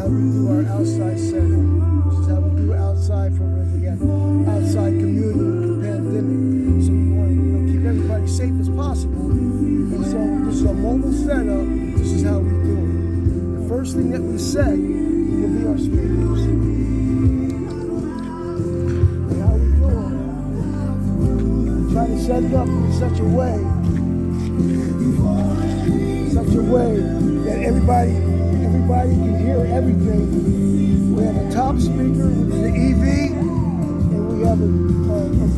how we do our outside setup. This is how we do outside for outside community with the pandemic. So we want to keep everybody safe as possible. And so this is a mobile setup. This is how we do it. The first thing that we set will be our speakers. And how we do it, we try to set it up in such a way that everybody can hear everything. We have a top speaker, which is the EV, and we have a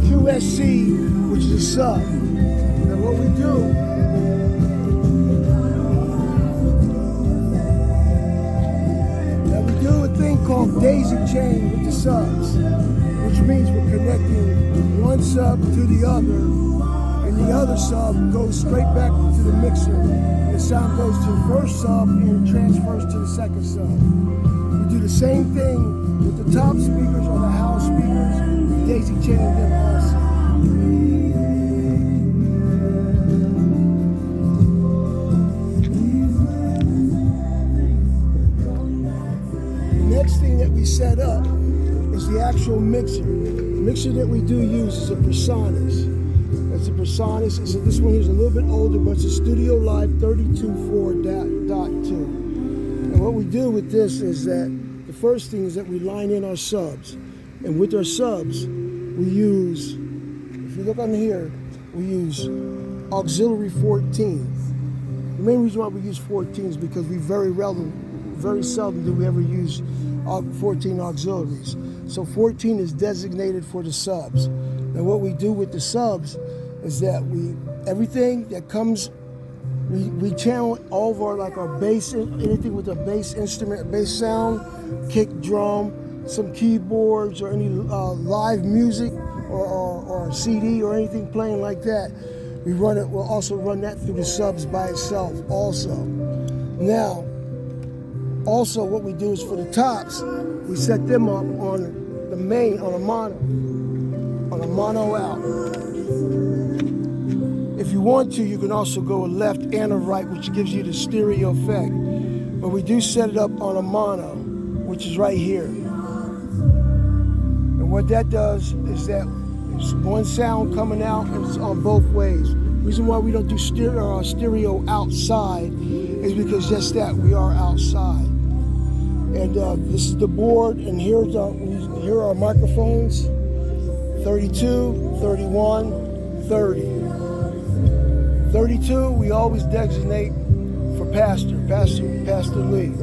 QSC, which is a sub. Now what we do, a thing called daisy chain with the subs, which means we're connecting one sub to the other, and the other sub goes straight back to the mixer. And the sound goes to the first sub and transfers to the second sub. We do the same thing with the top speakers or the house speakers. We daisy chain them also. Next thing that we set up is the actual mixer. The mixer that we do use is a Personas. It's a Personas. So this one here is a little bit older, but it's a Studio Live 32.4.2. And what we do with this is that the first thing is that we line in our subs. And with our subs, we use, if you look on here, we use auxiliary 14. The main reason why we use 14 is because we very seldom do we ever use 14 auxiliaries. So 14 is designated for the subs. And what we do with the subs is that everything that comes, we channel all of our bass, anything with a bass instrument, bass sound, kick drum, some keyboards or any live music or CD or anything playing like that. We'll also run that through the subs by itself also. Now, also, what we do is for the tops, we set them up on the main, on a mono out. If you want to, you can also go a left and a right, which gives you the stereo effect. But we do set it up on a mono, which is right here. And what that does is that it's one sound coming out and it's on both ways. The reason why we don't do stereo outside is because just that, we are outside. And this is the board, and here are our microphones, 32, 31, 30. 32, we always designate for Pastor Lee.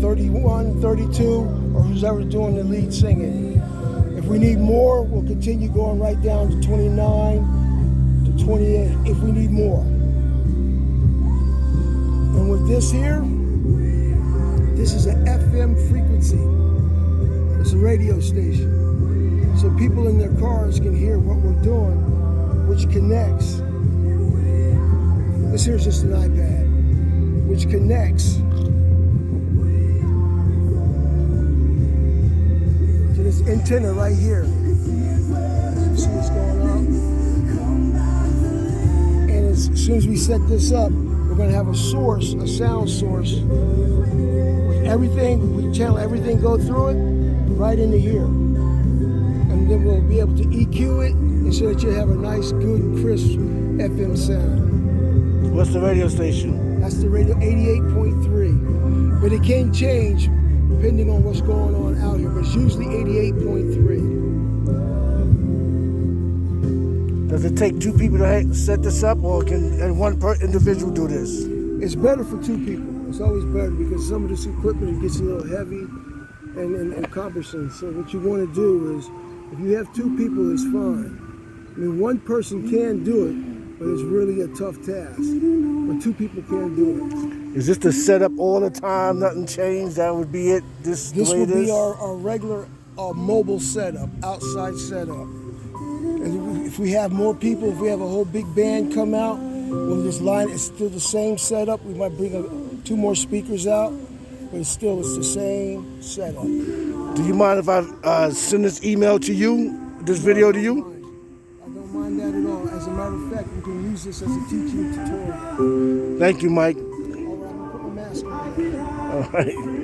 31, 32, or who's ever doing the lead singing. If we need more, we'll continue going right down to 29, to 28, if we need more. And with this here, this is an FM frequency. It's a radio station. So people in their cars can hear what we're doing, which connects. This here's just an iPad, which connects to this antenna right here. You see what's going on? And as soon as we set this up, we're going to have a source, a sound source. Everything, we channel everything, go through it right into here. And then we'll be able to EQ it and so that you have a nice, good, crisp FM sound. What's the radio station? That's the radio 88.3. But it can change depending on what's going on out here, but it's usually 88.3. Does it take two people to set this up, or can one individual do this? It's better for two people. It's always better because some of this equipment gets a little heavy and cumbersome. So what you want to do is, if you have two people, it's fine. I mean, one person can do it, but it's really a tough task. But two people can do it. Is this the setup all the time? Nothing changed? That would be it? This will be our regular mobile setup, outside setup. And if we have more people, if we have a whole big band come out, we'll just line, it's still the same setup. We might bring two more speakers out, but it's the same setup. Do you mind if I send this email to you, this video to you? I don't mind that at all. As a matter of fact, we can use this as a teaching tutorial. Thank you, Mike. All right, I'm going to put my mask on. All right.